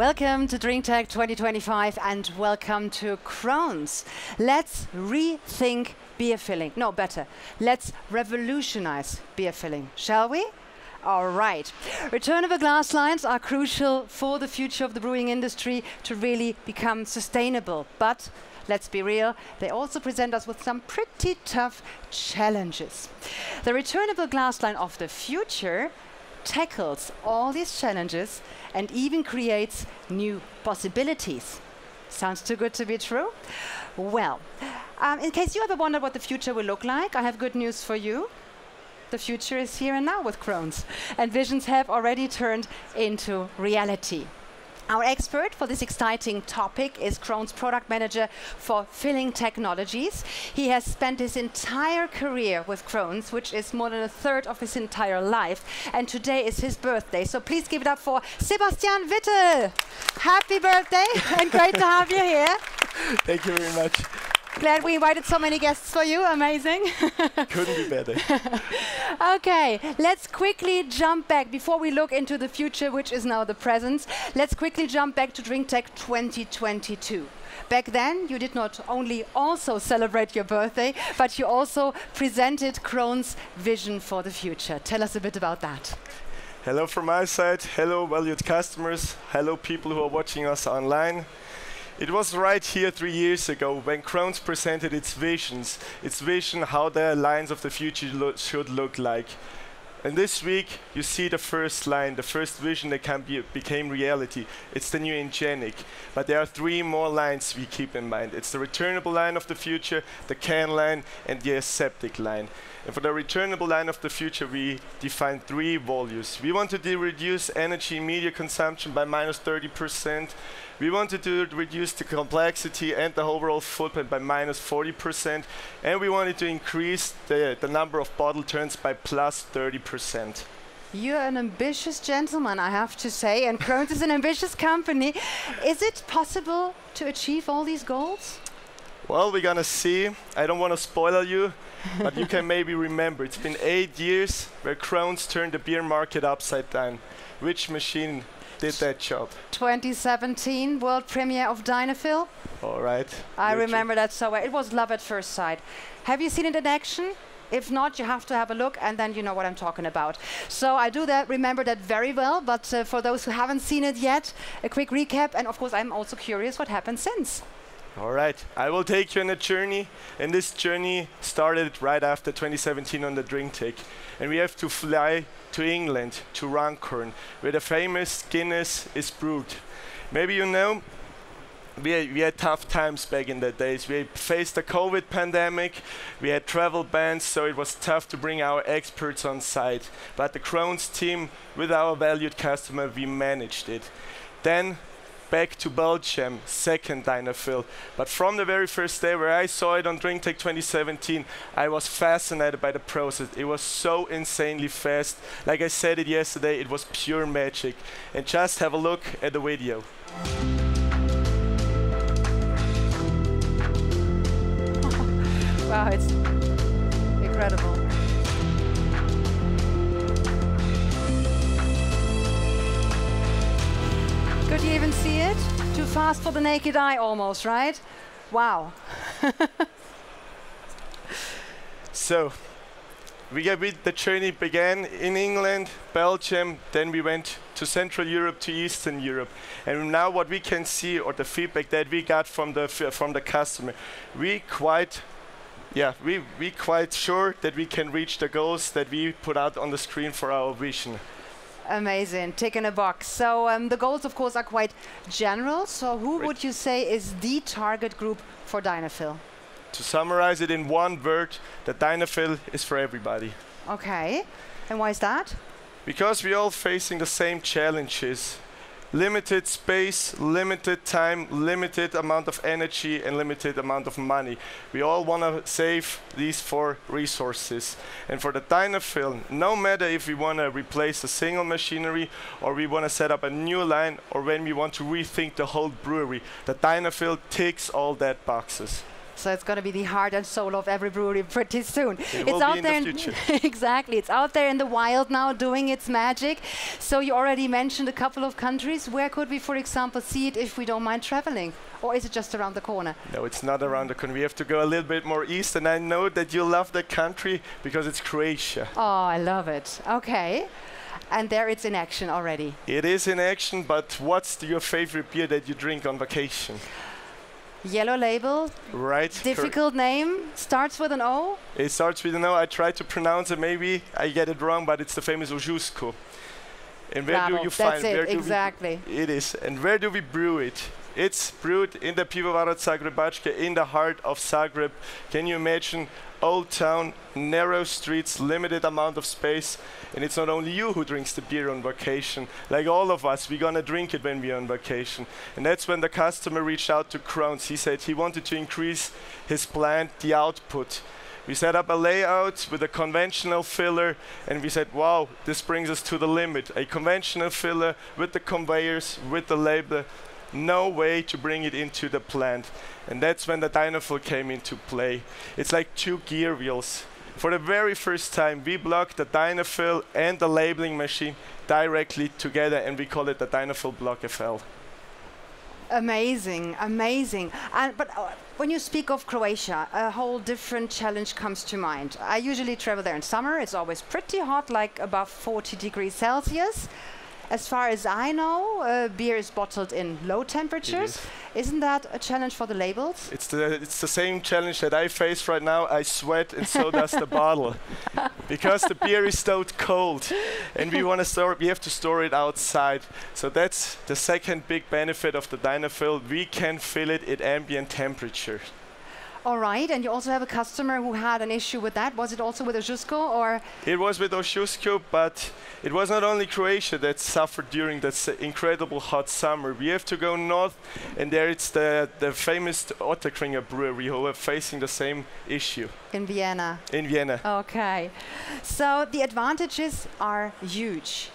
Welcome to drinktec 2025 and welcome to Krones. Let's rethink beer filling. No, better. Let's revolutionize beer filling, shall we? All right. Returnable glass lines are crucial for the future of the brewing industry to really become sustainable. But let's be real, they also present us with some pretty tough challenges. The returnable glass line of the future tackles all these challenges and even creates new possibilities. Sounds too good to be true? Well, in case you ever wondered what the future will look like, I have good news for you. The future is here and now with Krones, and visions have already turned into reality. Our expert for this exciting topic is Krones Product Manager for Filling Technologies. He has spent his entire career with Krones, which is more than a third of his entire life. And today is his birthday. So please give it up for Sebastian Wittl. Happy birthday and great to have you here. Thank you very much. Glad we invited so many guests for you. Amazing. Couldn't be better. Okay, let's quickly jump back before we look into the future, which is now the present. Let's quickly jump back to drinktec 2022. Back then, you did not only also celebrate your birthday, but you also presented Krones' vision for the future. Tell us a bit about that. Hello from my side. Hello, valued customers. Hello, people who are watching us online. It was right here 3 years ago when Krones presented its vision how the lines of the future should look like. And this week you see the first line, the first vision that became reality. It's the new Ingenic. But there are 3 more lines we keep in mind. It's the returnable line of the future, the can line, and the aseptic line. And for the returnable line of the future, we define 3 values. We wanted to reduce energy and media consumption by -30%. We wanted to reduce the complexity and the overall footprint by -40%. And we wanted to increase the number of bottle turns by +30%. You're an ambitious gentleman, I have to say, and Krones is an ambitious company. Is it possible to achieve all these goals? Well, we're gonna see. I don't want to spoil you, but you can maybe remember. It's been 8 years where Krones turned the beer market upside down. Which machine did that job? 2017 world premiere of Dynafill. All right. I remember that so well. It was love at first sight. Have you seen it in action? If not, you have to have a look, and then you know what I'm talking about. So I do remember that very well, but for those who haven't seen it yet, a quick recap, and of course I'm also curious what happened since. All right, I will take you on a journey, and this journey started right after 2017 on the drinktec. And we have to fly to England, to Runcorn, where the famous Guinness is brewed. Maybe you know, we had tough times back in the days. We faced the COVID pandemic, we had travel bans, so it was tough to bring our experts on site. But the Krones team, with our valued customer, we managed it. Then back to Belgium, second Dynafill. But from the very first day where I saw it on drinktec 2017, I was fascinated by the process. It was so insanely fast. Like I said it yesterday, it was pure magic. And just have a look at the video. Wow, it's incredible. Could you even see it? Too fast for the naked eye almost, right? Wow. So, the journey began in England, Belgium, then we went to Central Europe, to Eastern Europe. And now what we can see, or the feedback that we got from the customer, we quite sure that we can reach the goals that we put out on the screen for our vision. Amazing, tick in a box. So the goals, of course, are quite general. So who would you say is the target group for Dynafill? To summarize it in one word, the Dynafill is for everybody. Okay, and why is that? Because we're all facing the same challenges. Limited space, limited time, limited amount of energy, and limited amount of money. We all want to save these 4 resources. And for the Dynafill, no matter if we want to replace a single machinery, or we want to set up a new line, or when we want to rethink the whole brewery, the Dynafill ticks all that boxes. So it's going to be the heart and soul of every brewery pretty soon. It will be in the future. Exactly. It's out there in the wild now doing its magic. So you already mentioned a couple of countries. Where could we, for example, see it if we don't mind traveling? Or is it just around the corner? No, it's not around the corner. We have to go a little bit more east, and I know that you love the country because it's Croatia. Oh, I love it. Okay. And there it's in action already. It is in action, but what's your favorite beer that you drink on vacation? Yellow label. Right. Difficult name. Starts with an O. It starts with an O. I try to pronounce it. Maybe I get it wrong, but it's the famous Ožujsko. And where do you find it? Exactly. It is. And where do we brew it? It's brewed in the Pivovaru Zagrebačka, in the heart of Zagreb. Can you imagine? Old town, narrow streets, limited amount of space, and it's not only you who drinks the beer on vacation. Like all of us, we're gonna drink it when we're on vacation. And that's when the customer reached out to Krones. He said he wanted to increase his plant, the output. We set up a layout with a conventional filler, and we said, wow, this brings us to the limit. A conventional filler with the conveyors, with the label, no way to bring it into the plant. And that's when the Dynafill came into play. It's like two gear wheels. For the very first time, we block the Dynafill and the labeling machine directly together, and we call it the Dynafill Block FL. Amazing, amazing. But when you speak of Croatia, a whole different challenge comes to mind. I usually travel there in summer. It's always pretty hot, like above 40 degrees Celsius. As far as I know, beer is bottled in low temperatures. Isn't that a challenge for the labels? It's the same challenge that I face right now. I sweat, and so does the bottle, because the beer is so cold, and we want to store it. We have to store it outside. So that's the second big benefit of the Dynafill. We can fill it at ambient temperature. All right, and you also have a customer who had an issue with that. Was it also with Ožujsko, or? It was with Ožujsko, but it was not only Croatia that suffered during that incredible hot summer. We have to go north, and there it's the famous Ottakringer brewery who are facing the same issue. In Vienna. In Vienna. Okay, so the advantages are huge.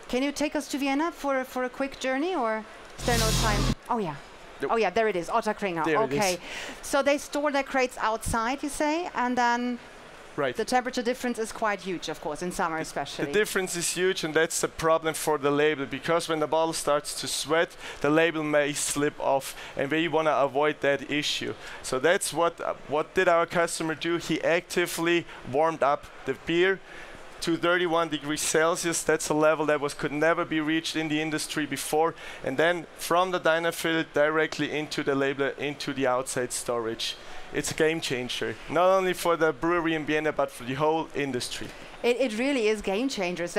Can you take us to Vienna for a quick journey, or is there no time? Oh yeah. Nope. Oh yeah, there it is, Ottakringer. Okay, so they store their crates outside, you say, and then the temperature difference is quite huge, of course, in summer especially. The difference is huge, and that's the problem for the label, because when the bottle starts to sweat, the label may slip off, and we want to avoid that issue. So that's what did our customer do? He actively warmed up the beer to 31 degrees Celsius. That's a level that could never be reached in the industry before. And then from the Dynafill directly into the label, into the outside storage. It's a game changer, not only for the brewery in Vienna, but for the whole industry. It really is game changers.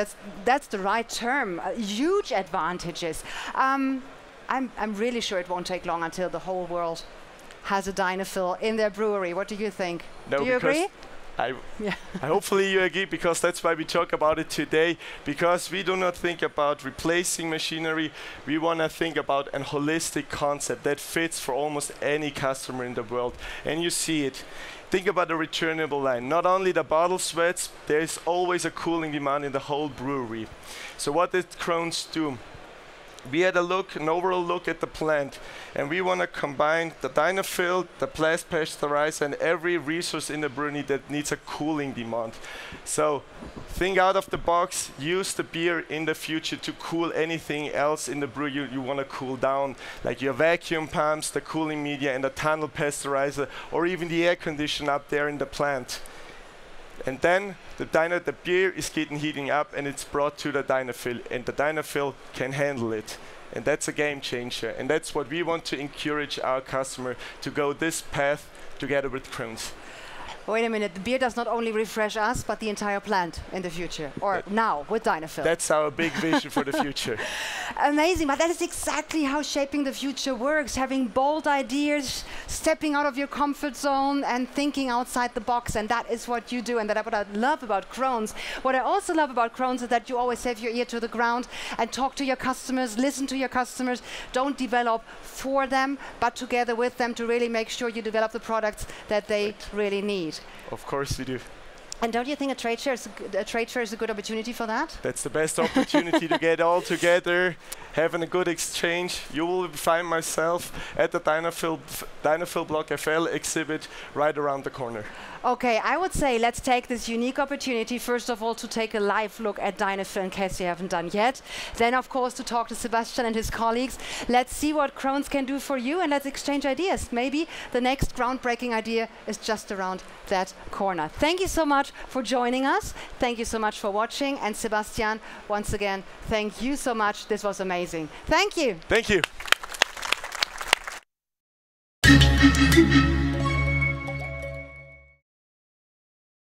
That's the right term. Huge advantages. I'm really sure it won't take long until the whole world has a Dynafill in their brewery. What do you think? No, do you agree? I hopefully you agree, because that's why we talk about it today, because we do not think about replacing machinery. We want to think about a holistic concept that fits for almost any customer in the world. And you see it. Think about the returnable line. Not only the bottle sweats, there is always a cooling demand in the whole brewery. So what did Krones do? We had an overall look at the plant, and we want to combine the Dynafill, the blast pasteurizer, and every resource in the brewery that needs a cooling demand. So think out of the box, use the beer in the future to cool anything else in the brew you want to cool down, like your vacuum pumps, the cooling media, and the tunnel pasteurizer, or even the air conditioner up there in the plant. And then the beer is heating up, and it's brought to the Dynafill, and the Dynafill can handle it. And that's a game changer. And that's what we want to encourage our customer to go this path together with Krones. Wait a minute, the beer does not only refresh us, but the entire plant in the future, or now with Dynafill. That's our big vision for the future. Amazing, but that is exactly how shaping the future works, having bold ideas, stepping out of your comfort zone and thinking outside the box, and that is what you do, and that's what I love about Krones. What I also love about Krones is that you always have your ear to the ground and talk to your customers, listen to your customers, don't develop for them, but together with them to really make sure you develop the products that they really need. Of course we do. And don't you think a trade fair is a good opportunity for that? That's the best opportunity to get all together, having a good exchange. You will find myself at the Dynafill Block FL exhibit right around the corner. Okay, I would say let's take this unique opportunity, first of all, to take a live look at Dynafill in case you haven't done yet. Then, of course, to talk to Sebastian and his colleagues. Let's see what Krones can do for you, and let's exchange ideas. Maybe the next groundbreaking idea is just around that corner. Thank you so much for joining us. Thank you so much for watching. And Sebastian, once again, thank you so much. This was amazing. Thank you. Thank you.